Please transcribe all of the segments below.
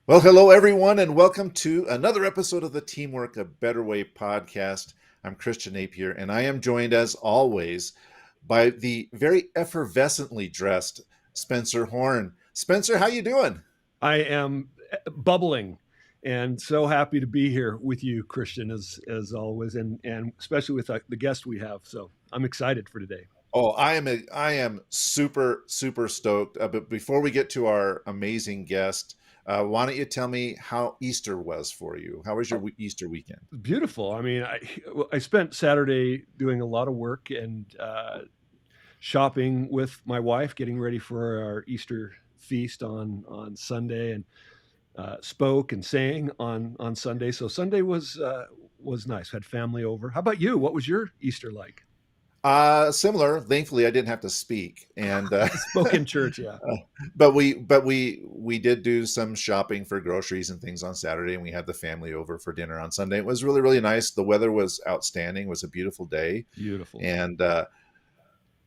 Well, hello, everyone, and welcome to another episode of the Teamwork a Better Way podcast. I'm Christian Napier, and I am joined, as always, by the very effervescently dressed Spencer Horn. Spencer, how you doing? I am bubbling and so happy to be here with you, Christian, as always, and especially with the guest we have. So I'm excited for today. Oh, I am super stoked. But before we get to our amazing guest, why don't you tell me how Easter was for you? How was your Oh, Easter weekend? beautiful. I mean, I spent Saturday doing a lot of work and shopping with my wife, getting ready for our Easter feast on Sunday, and spoke and sang on Sunday. So Sunday was nice. Had family over. How about you? What was your Easter like? Similar. Thankfully, I didn't have to speak, and Spoke in church, yeah. but we did do some shopping for groceries and things on Saturday, and we had the family over for dinner on Sunday. It was really nice. The weather was outstanding. It was a beautiful day, Beautiful. and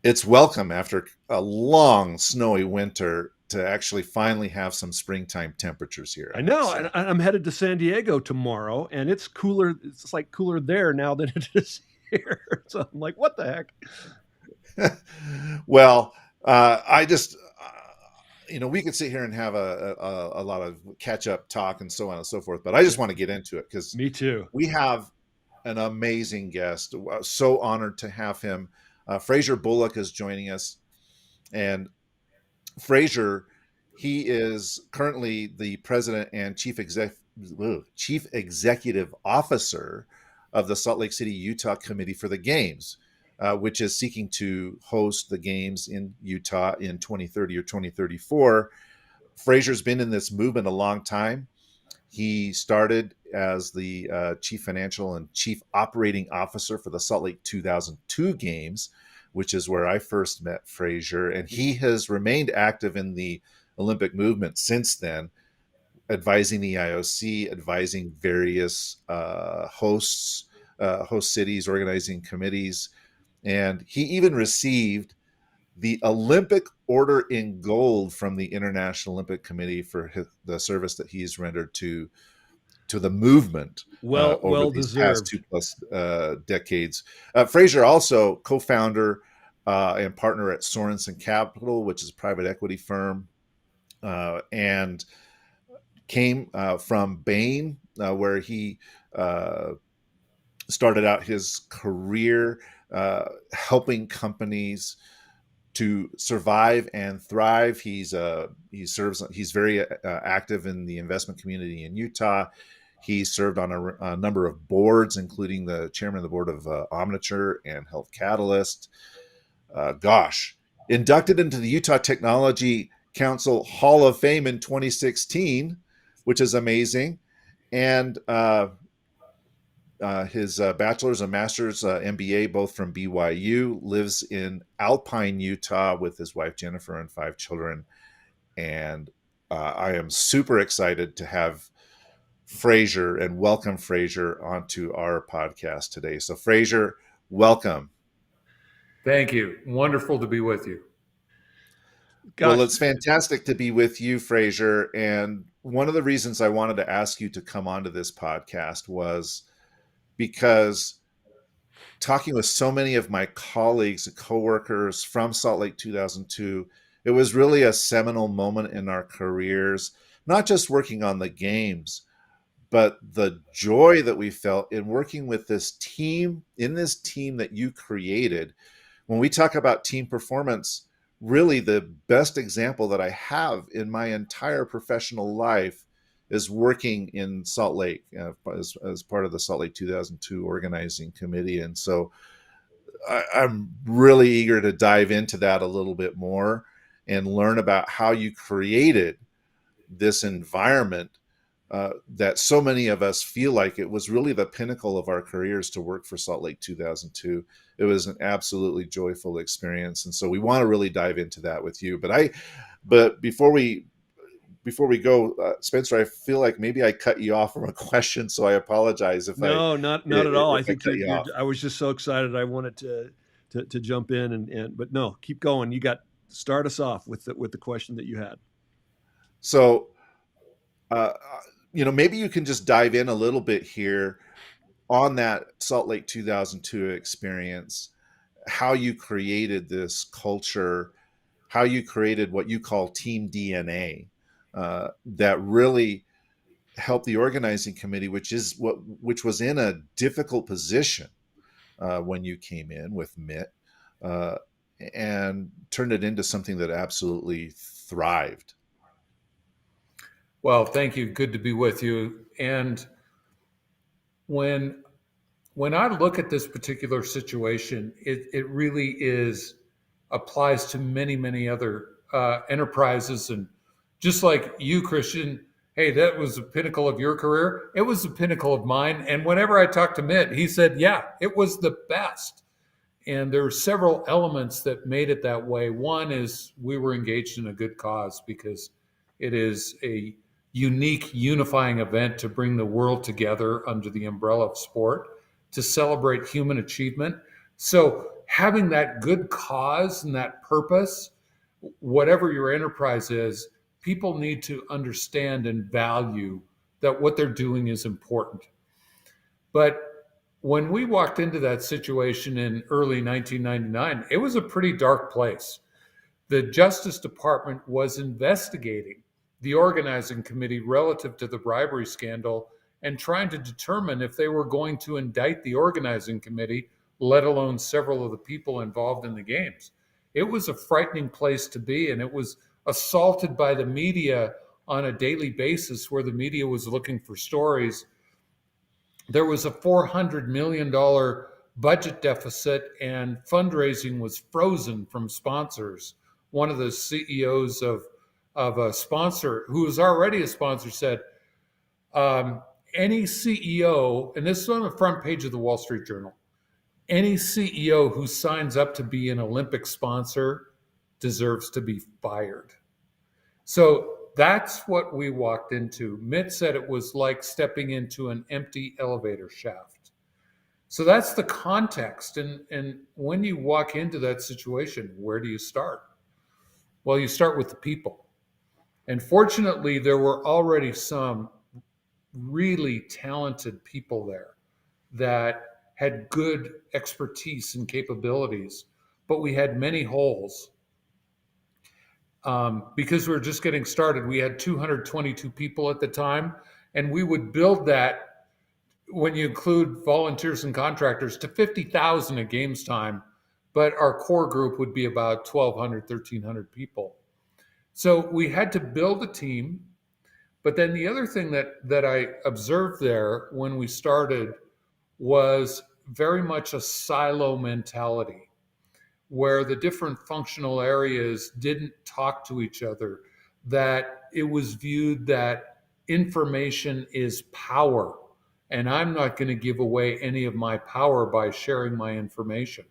it's welcome after a long snowy winter to actually finally have some springtime temperatures here, I I have to know. say. I'm headed to San Diego tomorrow, and it's cooler. It's like cooler there now than it is here. So I'm like, what the heck? Well, I just, we could sit here and have a lot of catch up talk and so on and so forth, but I just Yeah, want to get into it because me too. we have an amazing guest. So honored to have him. Fraser Bullock is joining us, and Fraser, he is currently the president and chief executive officer of the Salt Lake City, Utah Committee for the Games, which is seeking to host the games in Utah in 2030 or 2034. Fraser's been in this movement a long time. He started as the chief financial and chief operating officer for the Salt Lake 2002 games, which is where I first met Fraser. And he has remained active in the Olympic movement since then, advising the IOC, advising various host cities, organizing committees. And he even received the Olympic Order in Gold from the International Olympic Committee for the service that he's rendered to the movement over Well these past two deserved. plus decades. Fraser also co-founder and partner at Sorensen Capital, which is a private equity firm, and came from Bain, where he started out his career helping companies to survive and thrive. He's very active in the investment community in Utah. He served on a number of boards, including the chairman of the board of Omniture and Health Catalyst. Gosh, inducted into the Utah Technology Council Hall of Fame in 2016, which is amazing. And his bachelor's and master's MBA, both from BYU, lives in Alpine, Utah, with his wife Jennifer and 5 children. And I am super excited to have Fraser and welcome Fraser onto our podcast today. So, Fraser, welcome. Thank you. Wonderful to be with you. Well, Gosh, it's fantastic to be with you, Fraser. And one of the reasons I wanted to ask you to come onto this podcast was because talking with so many of my colleagues and coworkers from Salt Lake 2002, it was really a seminal moment in our careers, not just working on the games, but the joy that we felt in working with this team, in this team that you created. When we talk about team performance, really the best example that I have in my entire professional life is working in Salt Lake as part of the Salt Lake 2002 organizing committee. And so I'm really eager to dive into that a little bit more and learn about how you created this environment that so many of us feel like it was really the pinnacle of our careers to work for Salt Lake 2002. It was an absolutely joyful experience, and so we want to really dive into that with you. But before we go, Spencer, I feel like maybe I cut you off from a question, so I apologize no, not at all. I if I think cut you're. you You're. off. I was just so excited. I wanted to jump in and but no, keep going. You got start us off with the question that you had. So Uh, maybe you can just dive in a little bit here on that Salt Lake 2002 experience, how you created this culture, how you created what you call team DNA, that really helped the organizing committee, which was in a difficult position when you came in with Mitt, uh, and turned it into something that absolutely thrived. Well, thank you. Good to be with you. And when when I look at this particular situation, it really applies to many, many other enterprises. And just like you, Christian, hey, that was the pinnacle of your career. It was the pinnacle of mine. And whenever I talked to Mitt, he said, yeah, it was the best. And there were several elements that made it that way. One is we were engaged in a good cause because it is a unique, unifying event to bring the world together under the umbrella of sport to celebrate human achievement. So, having that good cause and that purpose, whatever your enterprise is, people need to understand and value that what they're doing is important. But when we walked into that situation in early 1999, it was a pretty dark place. The Justice Department was investigating the organizing committee relative to the bribery scandal and trying to determine if they were going to indict the organizing committee, let alone several of the people involved in the games. It was a frightening place to be, and it was assaulted by the media on a daily basis, where the media was looking for stories. There was a $400 million budget deficit, and fundraising was frozen from sponsors. One of the CEOs of a sponsor who was already a sponsor said, any CEO, and this is on the front page of the Wall Street Journal, any CEO who signs up to be an Olympic sponsor deserves to be fired. So that's what we walked into. Mitt said it was like stepping into an empty elevator shaft. So that's the context. And when you walk into that situation, where do you start? Well, you start with the people. And fortunately, there were already some really talented people there that had good expertise and capabilities, but we had many holes. Because we were just getting started. We had 222 people at the time, and we would build that, when you include volunteers and contractors, to 50,000 at games time, but our core group would be about 1,200, 1,300 people. So we had to build a team. But then the other thing that I observed there when we started was very much a silo mentality, where the different functional areas didn't talk to each other, that it was viewed that information is power, and I'm not going to give away any of my power by sharing my information.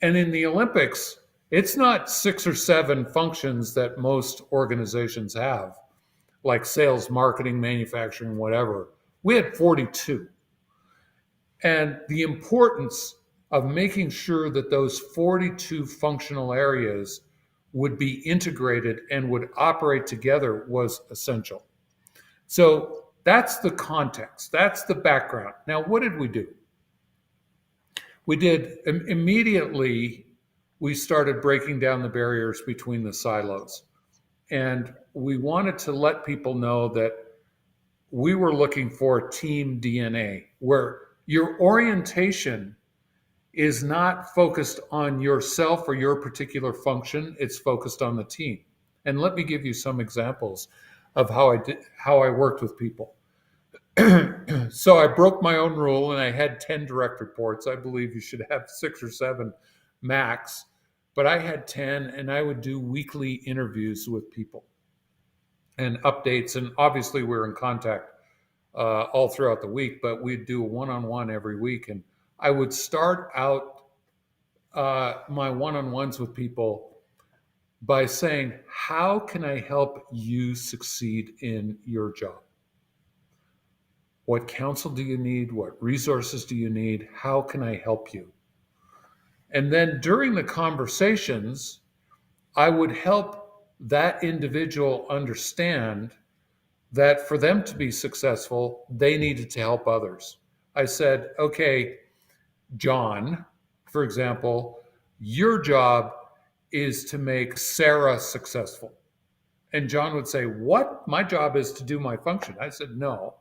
And in the Olympics, it's not 6 or 7 functions that most organizations have, like sales, marketing, manufacturing, whatever. We had 42. And the importance of making sure that those 42 functional areas would be integrated and would operate together was essential. So that's the context, that's the background. Now, what did we do? We did immediately, we started breaking down the barriers between the silos. And we wanted to let people know that we were looking for team DNA, where your orientation is not focused on yourself or your particular function. It's focused on the team. And let me give you some examples of how I worked with people. So I broke my own rule, and I had 10 direct reports. I believe you should have 6 or 7 max, but I had 10, and I would do weekly interviews with people and updates. And obviously we're in contact all throughout the week, but we'd do a one-on-one every week. And I would start out my one-on-ones with people by saying, how can I help you succeed in your job? What counsel do you need? What resources do you need? How can I help you? And then during the conversations, I would help that individual understand that for them to be successful, they needed to help others. I said, okay, John, for example, your job is to make Sarah successful. And John would say, what? My job is to do my function. I said, no,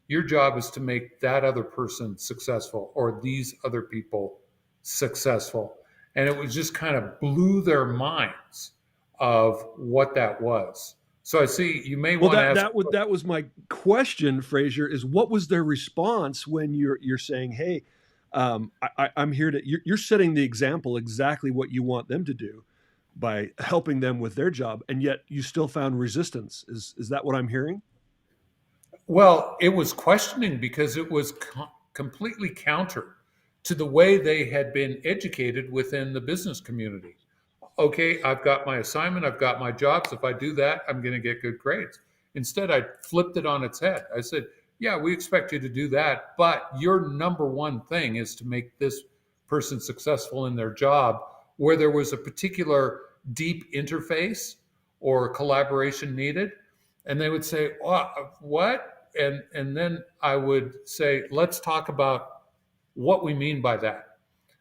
your job is to make that other person successful or these other people successful. And it was just kind of blew their minds of what that was. So I see you may Well, want to ask. that was my question, Fraser. Is what was their response when you're saying, "Hey, I'm here to." You're setting the example exactly what you want them to do by helping them with their job, and yet you still found resistance. Is that what I'm hearing? Well, it was questioning because it was completely counter to the way they had been educated within the business community. Okay, I've got my assignment, I've got my jobs. If I do that, I'm going to get good grades. Instead, I flipped it on its head. I said, yeah, we expect you to do that, but your number one thing is to make this person successful in their job, where there was a particular deep interface or collaboration needed. And they would say, what? And then I would say, let's talk about what we mean by that.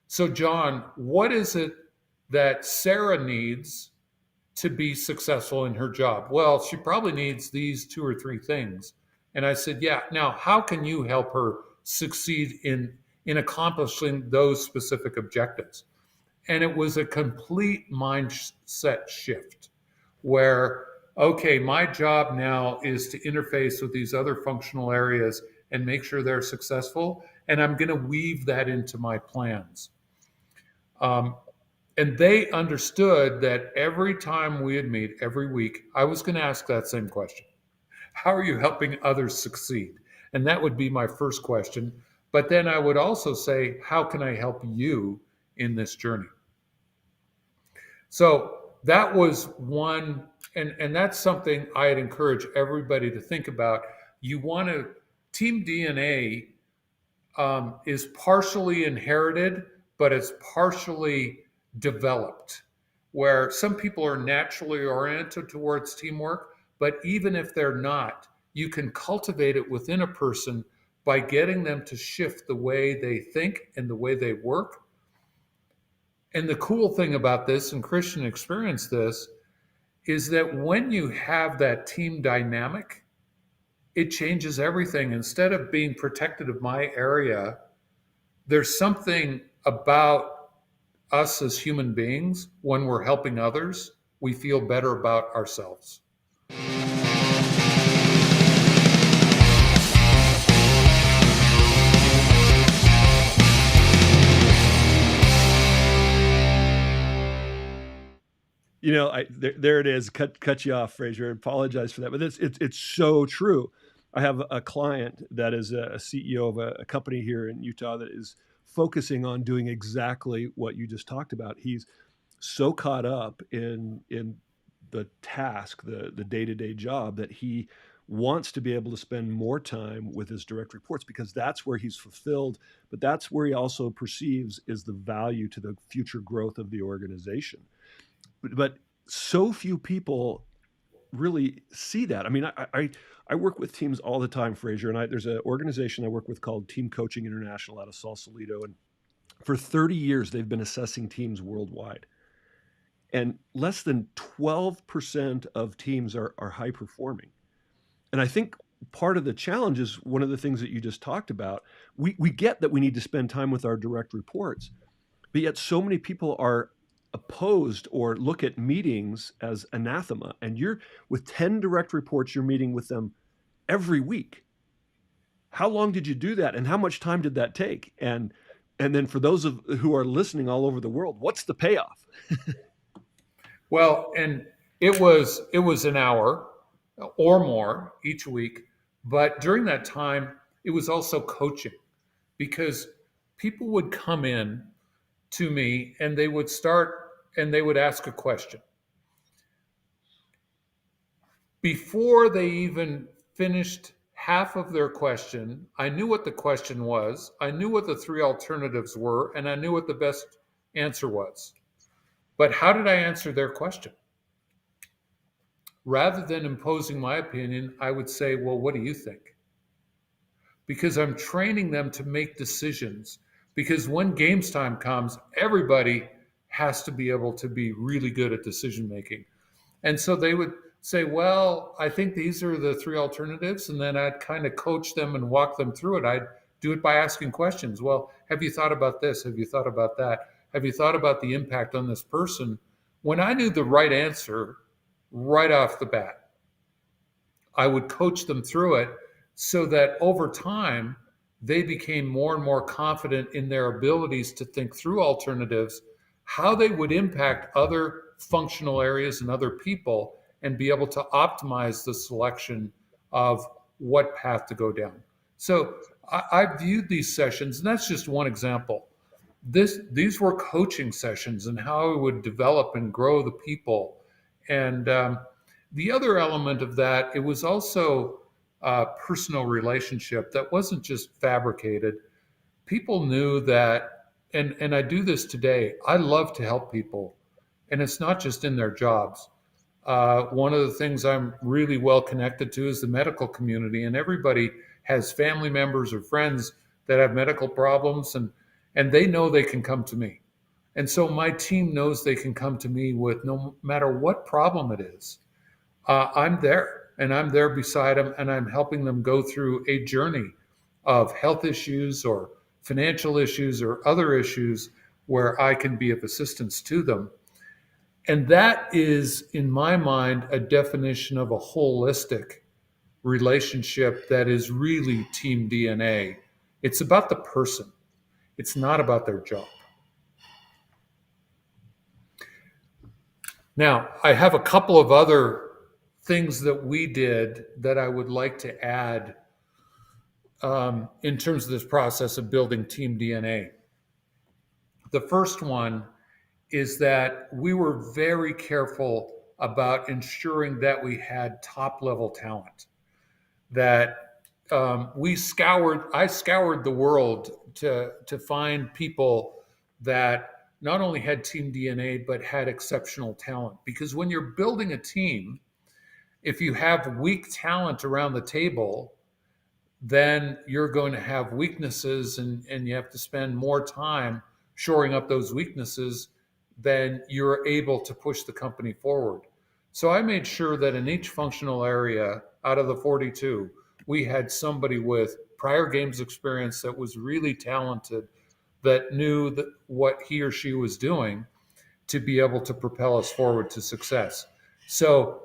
So, John, what is it that Sarah needs to be successful in her job? Well, she probably needs these two or three things. And I said, yeah, now how can you help her succeed in accomplishing those specific objectives? And it was a complete mindset shift where, okay, my job now is to interface with these other functional areas and make sure they're successful. And I'm going to weave that into my plans. And they understood that every time we'd meet, every week, I was going to ask that same question. How are you helping others succeed? And that would be my first question. But then I would also say, how can I help you in this journey? So that was one, and that's something I'd encourage everybody to think about. You want to, team DNA is partially inherited, but it's partially developed, where some people are naturally oriented towards teamwork, but even if they're not, you can cultivate it within a person by getting them to shift the way they think and the way they work. And the cool thing about this, and Christian experienced this, is that when you have that team dynamic, it changes everything. Instead of being protected of my area, there's something about us as human beings when we're helping others, we feel better about ourselves. There it is. Cut you off, Fraser. I apologize for that, but it's so true. I have a client that is a CEO of a company here in Utah that is focusing on doing exactly what you just talked about. He's so caught up in the task, the day-to-day job, that he wants to be able to spend more time with his direct reports because that's where he's fulfilled, but that's where he also perceives is the value to the future growth of the organization. But so few people really see that. I mean, I work with teams all the time, Fraser, and there's an organization I work with called Team Coaching International out of Sausalito, and for 30 years they've been assessing teams worldwide, and less than 12% of teams are high performing. And I think part of the challenge is one of the things that you just talked about. We get that we need to spend time with our direct reports, but yet so many people are opposed or look at meetings as anathema. And you're with 10 direct reports, you're meeting with them every week. How long did you do that? And how much time did that take? And then for those who are listening all over the world, what's the payoff? Well, and it was an hour or more each week, but during that time, it was also coaching because people would come in to me and they would ask a question. Before they even finished half of their question, I knew what the question was, I knew what the three alternatives were, and I knew what the best answer was. But how did I answer their question? rather than imposing my opinion, I would say, well, what do you think? Because I'm training them to make decisions. Because when games time comes, everybody has to be able to be really good at decision making. And so they would say, well, I think these are the three alternatives. And then I'd kind of coach them and walk them through it. I'd do it by asking questions. Well, have you thought about this? Have you thought about that? Have you thought about the impact on this person? When I knew the right answer right off the bat, I would coach them through it so that over time, they became more and more confident in their abilities to think through alternatives, how they would impact other functional areas and other people, and be able to optimize the selection of what path to go down. So I viewed these sessions, and that's just one example. These were coaching sessions and how I would develop and grow the people. And the other element of that, it was also a personal relationship that wasn't just fabricated. People knew that, and I do this today. I love to help people, and it's not just in their jobs. One of the things I'm really well connected to is the medical community, and everybody has family members or friends that have medical problems, and they know they can come to me. And so my team knows they can come to me with no matter what problem it is. I'm there, and I'm there beside them, and I'm helping them go through a journey of health issues or financial issues or other issues where I can be of assistance to them. And that is, in my mind, a definition of a holistic relationship that is really team DNA. It's about the person, it's not about their job. Now, I have a couple of other things that we did that I would like to add in terms of this process of building team DNA. The first one is that we were very careful about ensuring that we had top level talent. That I scoured the world to find people that not only had team DNA but had exceptional talent. Because when you're building a team, if you have weak talent around the table, then you're going to have weaknesses, and you have to spend more time shoring up those weaknesses than you're able to push the company forward. So I made sure that in each functional area out of the 42, we had somebody with prior games experience that was really talented, that knew what he or she was doing to be able to propel us forward to success. So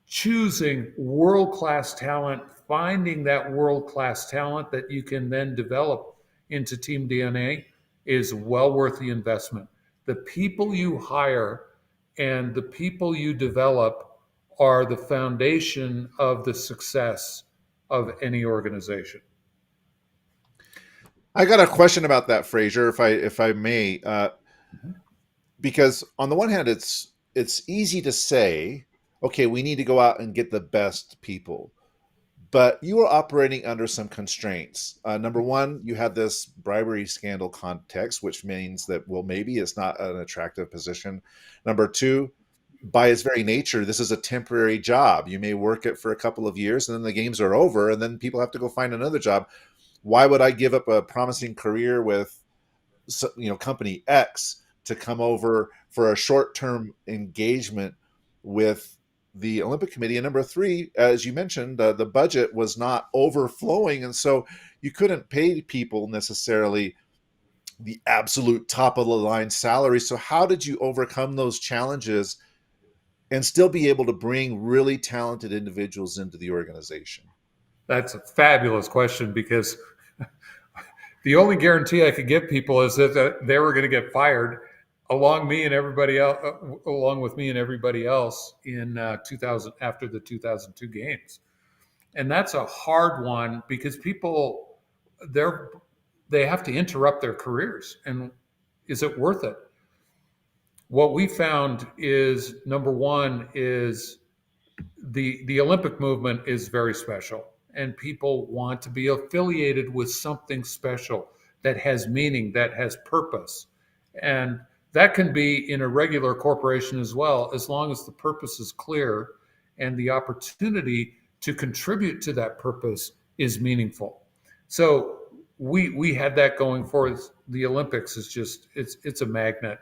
choosing world-class talent, finding that world-class talent that you can then develop into team DNA is well worth the investment. The people you hire and the people you develop are the foundation of the success of any organization. I got a question about that, Fraser, if I may, because on the one hand, it's easy to say, okay, we need to go out and get the best people, but you are operating under some constraints. Number one, you had this bribery scandal context, which means that, well, maybe it's not an attractive position. Number two, by its very nature, this is a temporary job. You may work it for a couple of years, and then the games are over, and then people have to go find another job. Why would I give up a promising career with, company X to come over for a short-term engagement with the Olympic Committee? And number three, as you mentioned, the budget was not overflowing, and so you couldn't pay people necessarily the absolute top of the line salary. So how did you overcome those challenges and still be able to bring really talented individuals into the organization? That's a fabulous question, because the only guarantee I could give people is that they were going to get fired along with me and everybody else in 2000 after the 2002 games. And that's a hard one, because people they have to interrupt their careers, and is it worth it? What we found is, number one is the Olympic movement is very special, and people want to be affiliated with something special that has meaning, that has purpose. And that can be in a regular corporation as well, as long as the purpose is clear and the opportunity to contribute to that purpose is meaningful. So we had that going for us. The Olympics is just it's a magnet.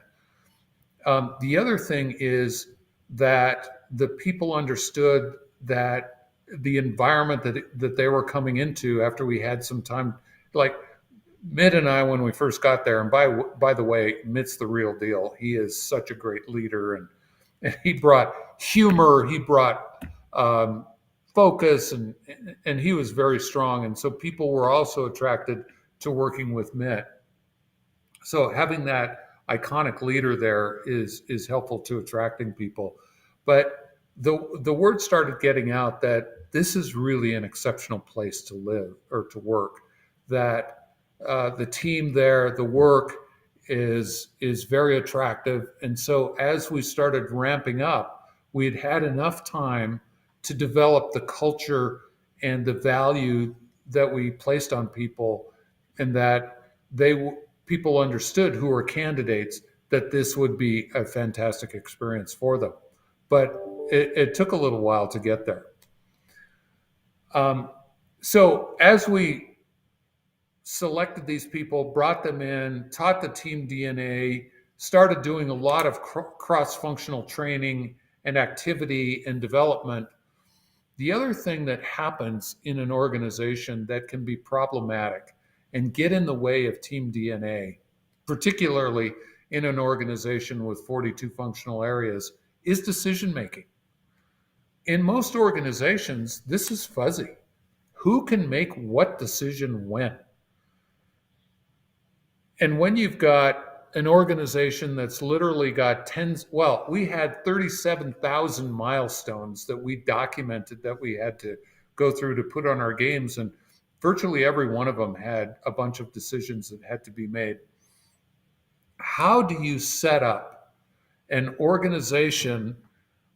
The other thing is that the people understood that the environment that they were coming into after we had some time, like Mitt and I, when we first got there, and by the way, Mitt's the real deal. He is such a great leader, and he brought humor, he brought focus, and he was very strong. And so people were also attracted to working with Mitt. So having that iconic leader there is helpful to attracting people. But the word started getting out that this is really an exceptional place to live or to work. That the team there, the work is very attractive. And so as we started ramping up, we'd had enough time to develop the culture and the value that we placed on people, and that people understood who were candidates that this would be a fantastic experience for them. But it took a little while to get there. So as we selected these people, brought them in, taught the team DNA, started doing a lot of cross-functional training and activity and development. The other thing that happens in an organization that can be problematic and get in the way of team DNA, particularly in an organization with 42 functional areas, is decision making. In most organizations, this is fuzzy. Who can make what decision when? And when you've got an organization that's literally got we had 37,000 milestones that we documented that we had to go through to put on our games, and virtually every one of them had a bunch of decisions that had to be made. How do you set up an organization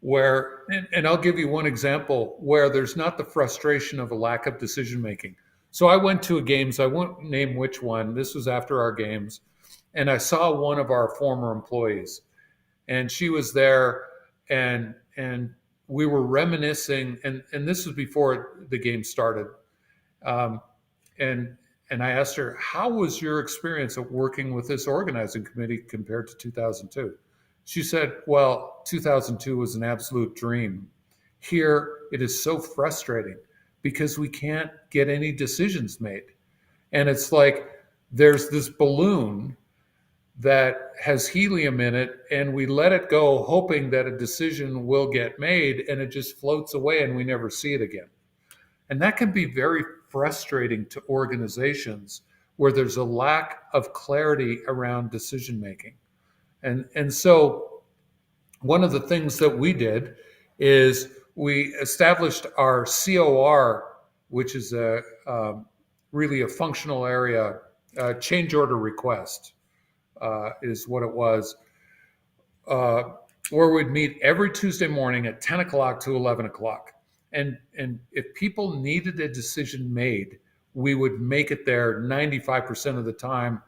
where, and I'll give you one example where there's not the frustration of a lack of decision making. So I went to a games, I won't name which one, this was after our games, and I saw one of our former employees, and she was there, and we were reminiscing, and this was before the game started, and I asked her, how was your experience of working with this organizing committee compared to 2002? She said, well, 2002 was an absolute dream. Here, it is so frustrating because we can't get any decisions made. And it's like there's this balloon that has helium in it, and we let it go hoping that a decision will get made, and it just floats away and we never see it again. And that can be very frustrating to organizations where there's a lack of clarity around decision making. And so one of the things that we did is we established our COR, which is really a functional area, change order request is what it was, where we'd meet every Tuesday morning at 10 o'clock to 11 o'clock. And if people needed a decision made, we would make it there 95% of the time.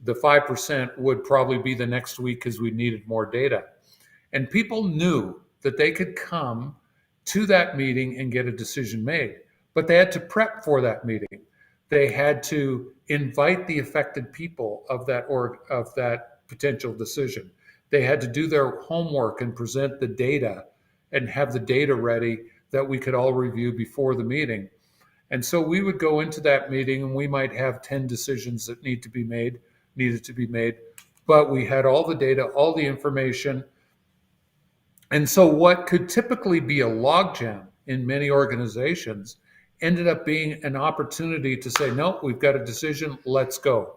The 5% would probably be the next week because we needed more data. And people knew that they could come to that meeting and get a decision made, but they had to prep for that meeting. They had to invite the affected people of that potential decision. They had to do their homework and present the data and have the data ready that we could all review before the meeting. And so we would go into that meeting and we might have 10 decisions that needed to be made, but we had all the data, all the information. And so what could typically be a logjam in many organizations ended up being an opportunity to say, no, we've got a decision, let's go.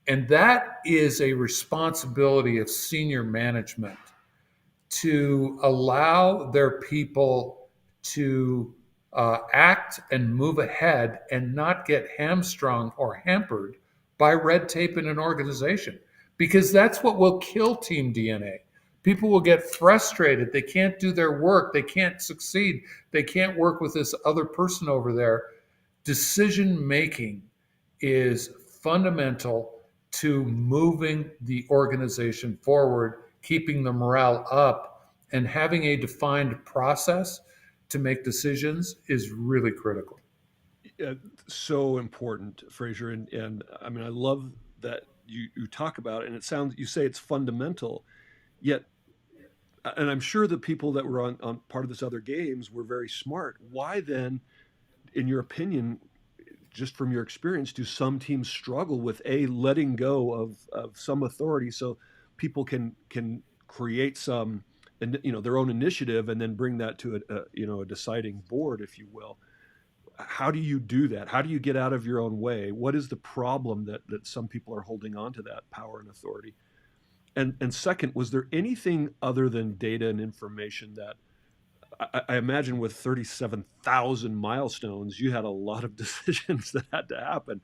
And that is a responsibility of senior management, to allow their people to act and move ahead and not get hamstrung or hampered by red tape in an organization, because that's what will kill team DNA. People will get frustrated. They can't do their work. They can't succeed. They can't work with this other person over there. Decision making is fundamental to moving the organization forward, keeping the morale up, and having a defined process to make decisions is really critical. So important, Fraser, and I mean, I love that you talk about it, and it sounds you say it's fundamental, yet, and I'm sure the people that were on part of this other games were very smart. Why then, in your opinion, just from your experience, do some teams struggle with letting go of some authority so people can create some, their own initiative and then bring that to a deciding board, if you will? How do you do that? How do you get out of your own way? What is the problem that some people are holding on to that power and authority? And second, was there anything other than data and information that I imagine with 37,000 milestones, you had a lot of decisions that had to happen.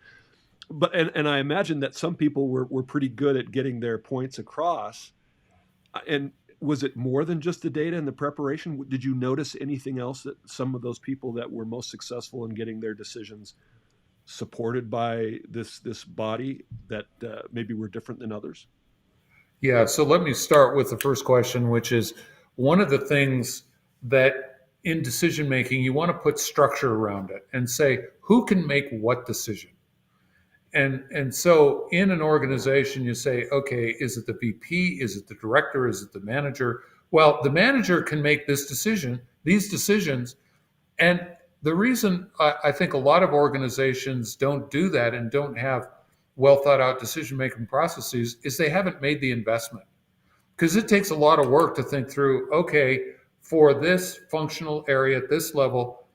But and I imagine that some people were pretty good at getting their points across. And was it more than just the data and the preparation? Did you notice anything else that some of those people that were most successful in getting their decisions supported by this body that maybe were different than others? Yeah, so let me start with the first question, which is one of the things that in decision making, you want to put structure around it and say, who can make what decision? And so in an organization, you say, okay, is it the VP? Is it the director? Is it the manager? Well, the manager can make this decision, these decisions. And the reason I think a lot of organizations don't do that and don't have well thought out decision making processes is they haven't made the investment. Because it takes a lot of work to think through, okay, for this functional area at this level,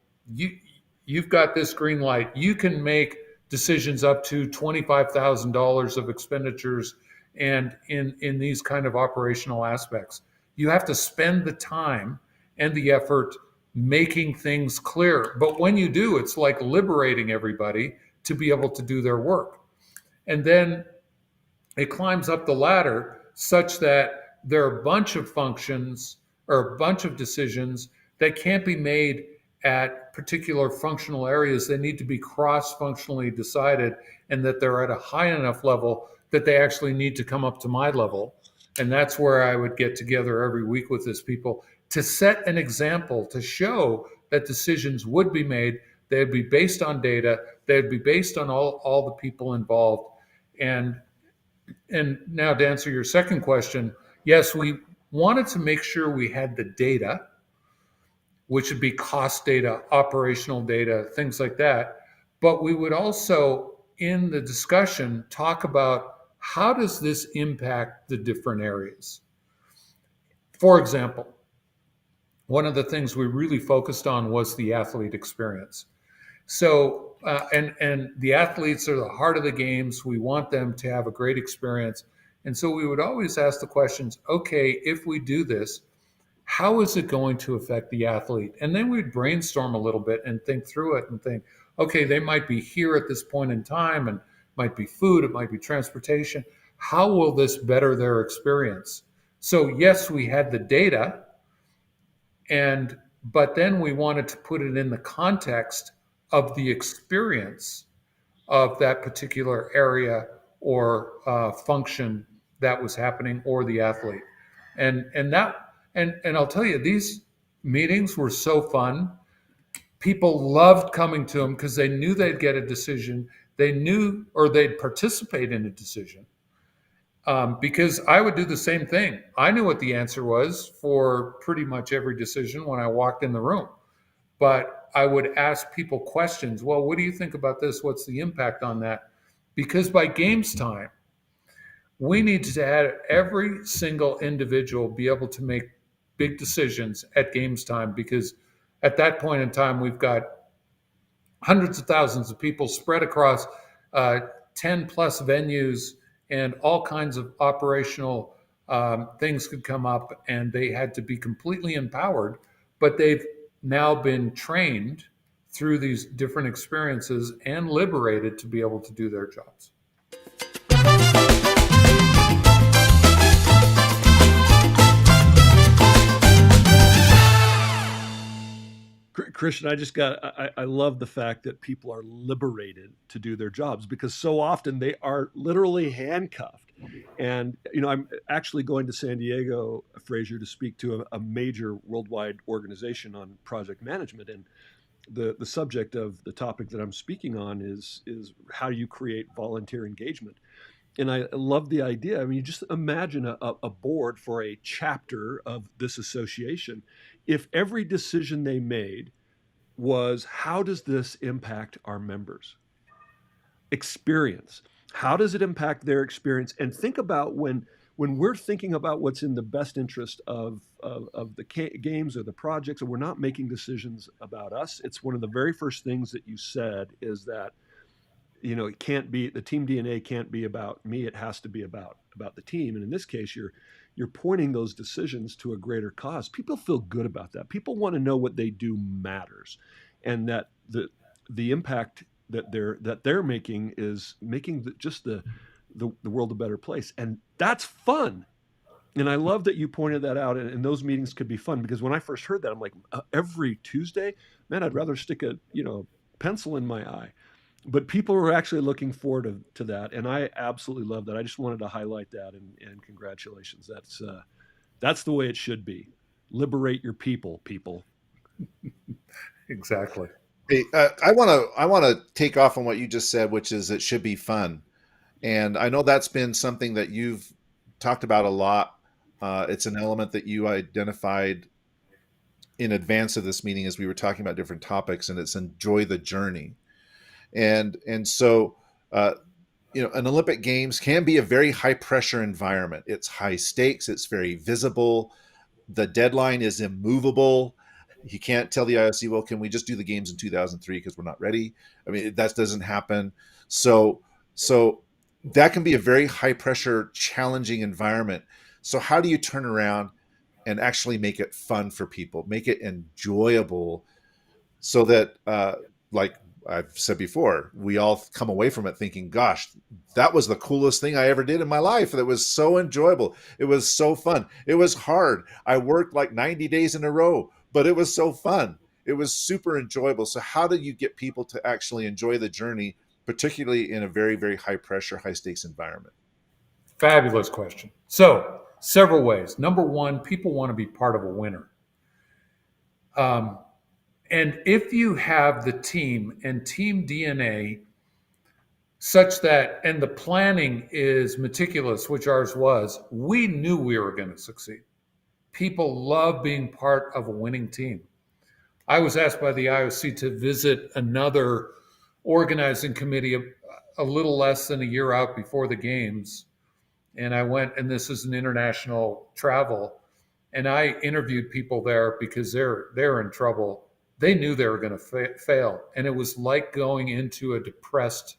you've got this green light. You can make decisions up to $25,000 of expenditures and in these kind of operational aspects. You have to spend the time and the effort making things clear. But when you do, it's like liberating everybody to be able to do their work. And then it climbs up the ladder such that there are a bunch of functions or a bunch of decisions that can't be made at particular functional areas. They need to be cross-functionally decided, and that they're at a high enough level that they actually need to come up to my level. And that's where I would get together every week with these people to set an example, to show that decisions would be made. They'd be based on data. They'd be based on all the people involved. And now to answer your second question, yes, we wanted to make sure we had the data, which would be cost data, operational data, things like that. But we would also, in the discussion, talk about how does this impact the different areas. For example, one of the things we really focused on was the athlete experience. So, and the athletes are the heart of the games. We want them to have a great experience. And so we would always ask the questions, okay, if we do this, how is it going to affect the athlete? And then we'd brainstorm a little bit and think through it and think, okay, they might be here at this point in time, and might be food, it might be transportation. How will this better their experience? So yes, we had the data, but then we wanted to put it in the context of the experience of that particular area or function that was happening, or the athlete. And I'll tell you, these meetings were so fun. People loved coming to them because they knew they'd get a decision. They knew, or they'd participate in a decision. Because I would do the same thing. I knew what the answer was for pretty much every decision when I walked in the room. But I would ask people questions. Well, what do you think about this? What's the impact on that? Because by games time, we need to have every single individual be able to make big decisions at games time, because at that point in time, we've got hundreds of thousands of people spread across 10 plus venues, and all kinds of operational things could come up, and they had to be completely empowered, but they've now been trained through these different experiences and liberated to be able to do their jobs. Christian, I love the fact that people are liberated to do their jobs, because so often they are literally handcuffed. And I'm actually going to San Diego, Fraser, to speak to a major worldwide organization on project management. And the subject of the topic that I'm speaking on is how do you create volunteer engagement. And I love the idea. I mean, you just imagine a board for a chapter of this association. If every decision they made was, how does this impact our members' experience? How does it impact their experience? And think about when we're thinking about what's in the best interest of the games or the projects, and we're not making decisions about us. It's one of the very first things that you said is that it can't be, the team DNA can't be about me. It has to be about the team. And in this case, you're pointing those decisions to a greater cause. People feel good about that. People want to know what they do matters, and that the impact that they're making is making the world a better place. And that's fun. And I love that you pointed that out. And those meetings could be fun, because when I first heard that, I'm like, every Tuesday, man, I'd rather stick a pencil in my eye. But people were actually looking forward to that, and I absolutely love that. I just wanted to highlight that, and congratulations. That's the way it should be. Liberate your people. Exactly. Hey, I want to take off on what you just said, which is it should be fun, and I know that's been something that you've talked about a lot. It's an element that you identified in advance of this meeting as we were talking about different topics, and it's enjoy the journey. And so an Olympic Games can be a very high pressure environment. It's high stakes. It's very visible. The deadline is immovable. You can't tell the IOC, well, can we just do the games in 2003 because we're not ready? I mean, that doesn't happen. So that can be a very high pressure, challenging environment. So how do you turn around and actually make it fun for people, make it enjoyable, so that like I've said before, we all come away from it thinking, gosh, that was the coolest thing I ever did in my life. That was so enjoyable. It was so fun. It was hard. I worked like 90 days in a row, but it was so fun. It was super enjoyable. So how do you get people to actually enjoy the journey, particularly in a very, very high pressure, high stakes environment? Fabulous question. So several ways. Number one, people want to be part of a winner. And if you have the team and team DNA such that, and the planning is meticulous, which ours was, we knew we were going to succeed. People love being part of a winning team. I was asked by the IOC to visit another organizing committee a little less than a year out before the games. And I went, and this is an international travel, and I interviewed people there because they're in trouble. They knew they were going to fail, and it was like going into a depressed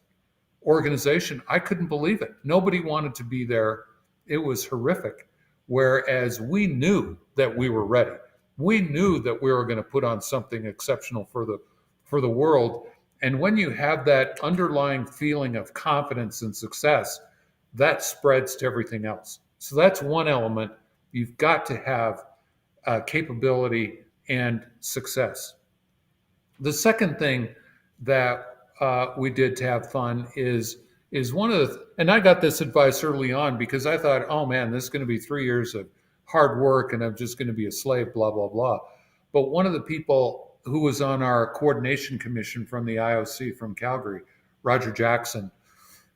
organization. I couldn't believe it. Nobody wanted to be there. It was horrific. Whereas we knew that we were ready. We knew that we were going to put on something exceptional for the world. And when you have that underlying feeling of confidence and success, that spreads to everything else. So that's one element. You've got to have capability and success. The second thing that we did to have fun is one of the, and I got this advice early on because I thought, oh man, this is going to be 3 years of hard work and I'm just going to be a slave, blah, blah, blah. But one of the people who was on our coordination commission from the IOC from Calgary, Roger Jackson,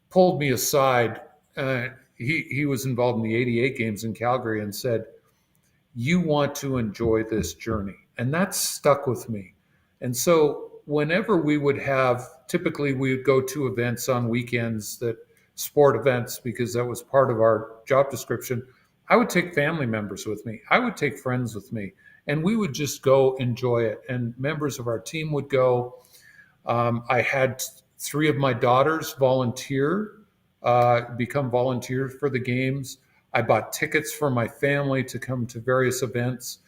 pulled me aside. He was involved in the 88 games in Calgary and said, you want to enjoy this journey. And that stuck with me. And so whenever we would have, typically we would go to events on weekends, that sport events, because that was part of our job description. I would take family members with me. I would take friends with me, and we would just go enjoy it. And members of our team would go. I had 3 of my daughters become volunteers for the games. I bought tickets for my family to come to various events.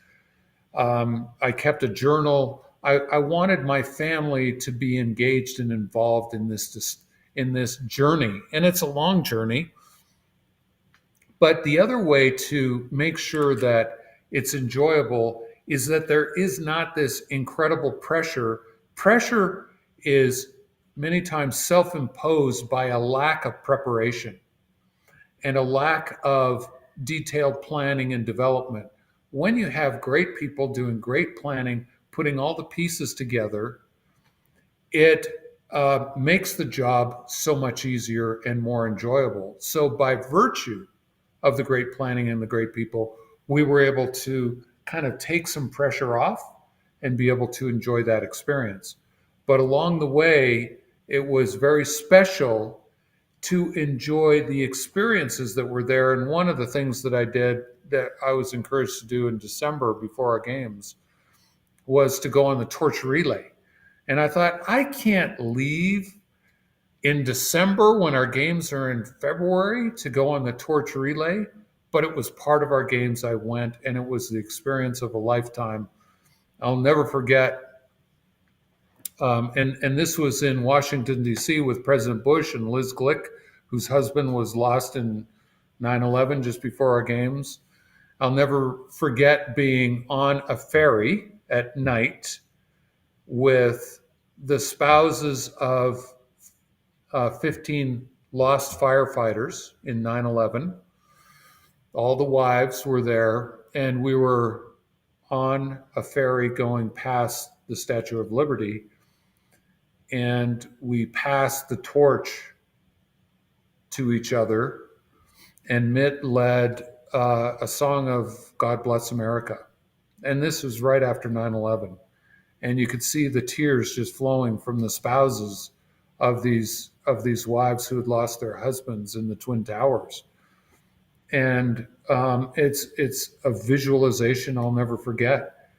I kept a journal. I wanted my family to be engaged and involved in this journey, and it's a long journey. But the other way to make sure that it's enjoyable is that there is not this incredible pressure. Pressure is many times self-imposed by a lack of preparation. and a lack of detailed planning and development. When you have great people doing great planning, putting all the pieces together, it makes the job so much easier and more enjoyable. So, by virtue of the great planning and the great people, we were able to kind of take some pressure off and be able to enjoy that experience. But along the way, it was very special to enjoy the experiences that were there. And one of the things that I did that I was encouraged to do in December before our games was to go on the torch relay. And I thought, I can't leave in December when our games are in February to go on the torch relay. But it was part of our games. I went, and it was the experience of a lifetime. I'll never forget. And this was in Washington, D.C. with President Bush and Liz Glick, whose husband was lost in 9/11 just before our games. I'll never forget being on a ferry at night with the spouses of 15 lost firefighters in 9/11. All the wives were there, and we were on a ferry going past the Statue of Liberty, and we passed the torch to each other, and Mitt led a song of God Bless America. And this was right after 9/11. And you could see the tears just flowing from the spouses of these wives who had lost their husbands in the Twin Towers. And it's a visualization I'll never forget.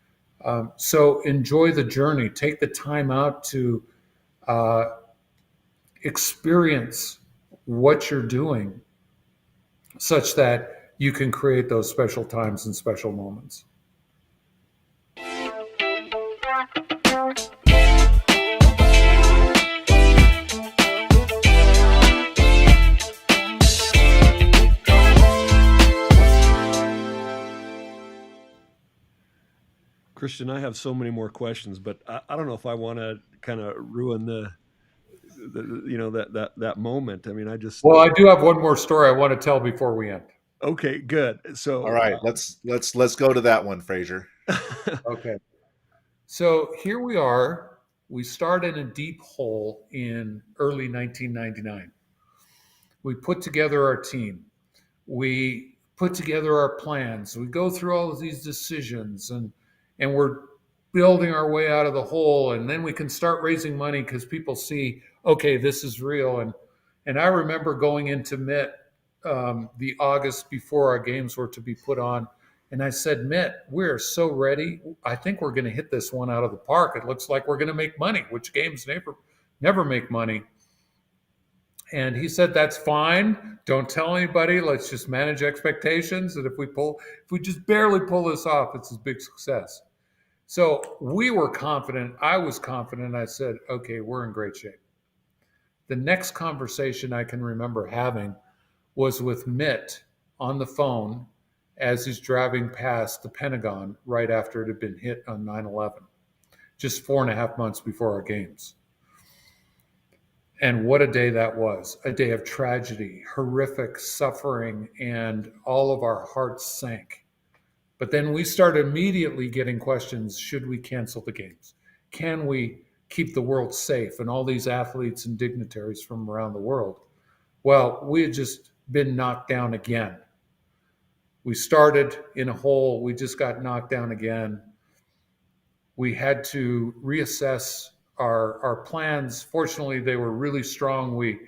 So enjoy the journey. Take the time out to experience what you're doing such that you can create those special times and special moments. Christian, I have so many more questions, but I don't know if I want to kind of ruin that moment. I mean, I just Well, I do have one more story I want to tell before we end. okay, good. So All right, let's go to that one, Fraser. Okay. So here we are. We start in a deep hole in early 1999. We put together our team. We put together our plans. We go through all of these decisions, and we're building our way out of the hole. And then we can start raising money because people see, okay, this is real. And I remember going into Mitt the August before our games were to be put on. And I said, Mitt, we're so ready. I think we're going to hit this one out of the park. It looks like we're going to make money, which games never make money. And he said, that's fine. Don't tell anybody. Let's just manage expectations. And if we just barely pull this off, it's a big success. So we were confident. I was confident. I said, okay, we're in great shape. The next conversation I can remember having was with Mitt on the phone as he's driving past the Pentagon right after it had been hit on 9/11, just 4.5 months before our games. And what a day that was, a day of tragedy, horrific suffering, and all of our hearts sank. But then we started immediately getting questions, should we cancel the games? Can we keep the world safe and all these athletes and dignitaries from around the world? Well, we had just been knocked down again. We started in a hole, we just got knocked down again. We had to reassess our plans. Fortunately, they were really strong. We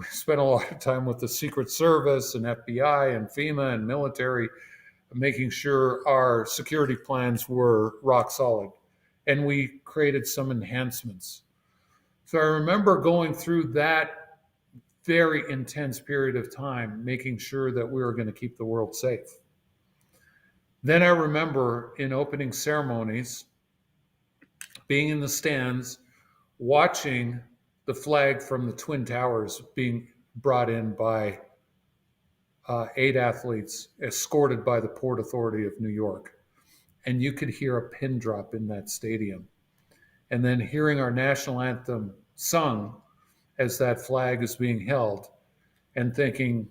spent a lot of time with the Secret Service and FBI and FEMA and military, making sure our security plans were rock solid. And we created some enhancements. So I remember going through that very intense period of time, making sure that we were going to keep the world safe. Then I remember in opening ceremonies, being in the stands, watching the flag from the Twin Towers being brought in by 8 athletes escorted by the Port Authority of New York. And you could hear a pin drop in that stadium. And then hearing our national anthem sung as that flag is being held and thinking,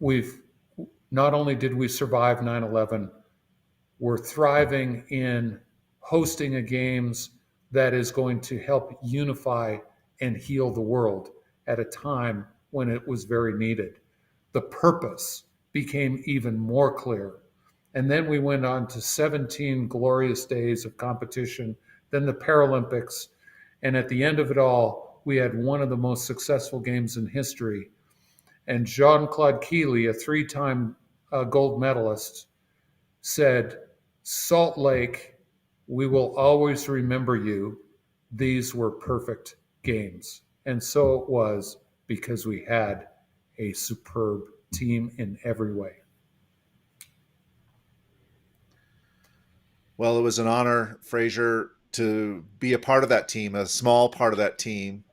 we've not only did we survive 9/11, we're thriving in hosting a games that is going to help unify and heal the world at a time when it was very needed. The purpose became even more clear. And then we went on to 17 glorious days of competition, then the Paralympics. And at the end of it all, we had one of the most successful games in history. And Jean-Claude Keely, a three-time gold medalist, said, "Salt Lake, we will always remember you. These were perfect games." And so it was, because we had a superb team in every way. Well, it was an honor, Fraser, to be a part of that team, a small part of that team.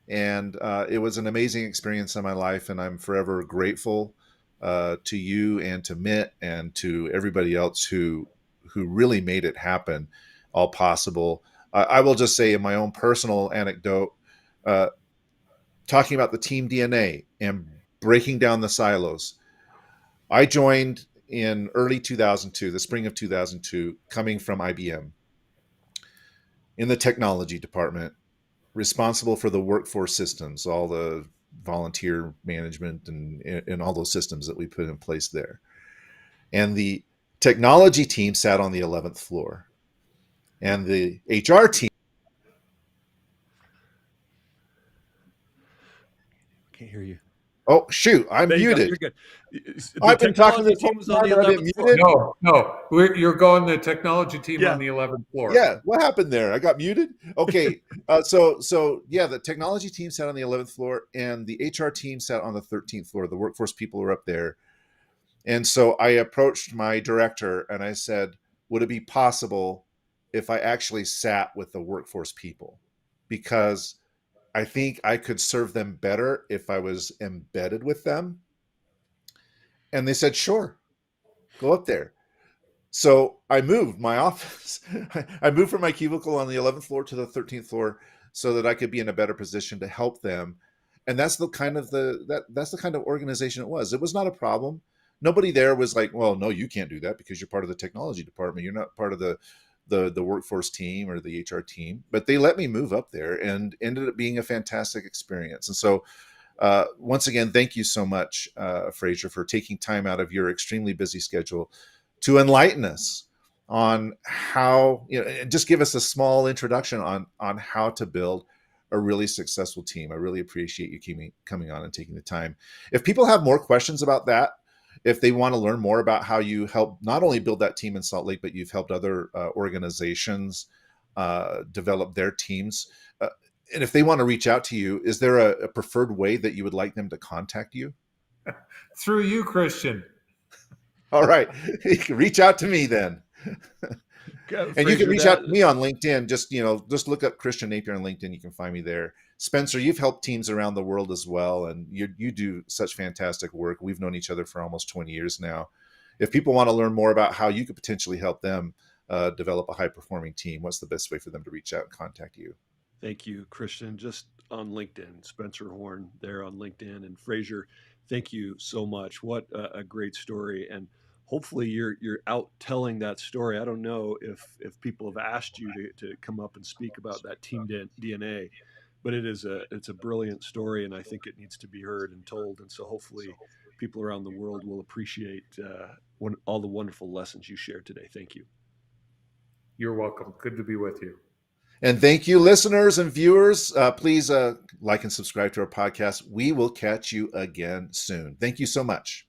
And it was an amazing experience in my life. And I'm forever grateful to you and to Mitt and to everybody else who really made it happen, all possible. I will just say, in my own personal anecdote, talking about the team DNA and breaking down the silos, I joined in early 2002, the spring of 2002, coming from IBM in the technology department, responsible for the workforce systems, all the volunteer management and all those systems that we put in place there. And the technology team sat on the 11th floor, and the HR team. Can't hear you. Oh, shoot, I'm There you go. muted. You're good. The I've been talking technology to team was on the that I've been 11th floor. muted. No, you're going the technology team Yeah. on the 11th floor. Yeah, what happened there? I got muted. Okay, so yeah, the technology team sat on the 11th floor, and the HR team sat on the 13th floor. The workforce people were up there, and so I approached my director and I said, "Would it be possible if I actually sat with the workforce people? Because I think I could serve them better if I was embedded with them." And they said, "Sure, go up there." So I moved my office. I moved from my cubicle on the 11th floor to the 13th floor so that I could be in a better position to help them. And that's the kind of that's the kind of organization it was. It was not a problem. Nobody there was like, "Well, no, you can't do that because you're part of the technology department. You're not part of the workforce team or the HR team." But they let me move up there, and ended up being a fantastic experience. And so once again, thank you so much, Fraser, for taking time out of your extremely busy schedule to enlighten us on how, and just give us a small introduction on how to build a really successful team. I really appreciate you coming on and taking the time. If people have more questions about that, if they want to learn more about how you help not only build that team in Salt Lake, but you've helped other organizations develop their teams, and if they want to reach out to you, is there a preferred way that you would like them to contact you? Through you, Christian. All right. You can reach out to me then. Fraser, and you can reach out to me on LinkedIn. Just look up Christian Napier on LinkedIn. You can find me there. Spencer, you've helped teams around the world as well, and you do such fantastic work. We've known each other for almost 20 years now. If people want to learn more about how you could potentially help them develop a high-performing team, what's the best way for them to reach out and contact you? Thank you, Christian. Just on LinkedIn, Spencer Horn there on LinkedIn. And Fraser, thank you so much. What a great story. And hopefully you're out telling that story. I don't know if people have asked you to come up and speak about that team DNA, but it's a brilliant story, and I think it needs to be heard and told. And so hopefully people around the world will appreciate all the wonderful lessons you shared today. Thank you. You're welcome. Good to be with you. And thank you, listeners and viewers. Please like and subscribe to our podcast. We will catch you again soon. Thank you so much.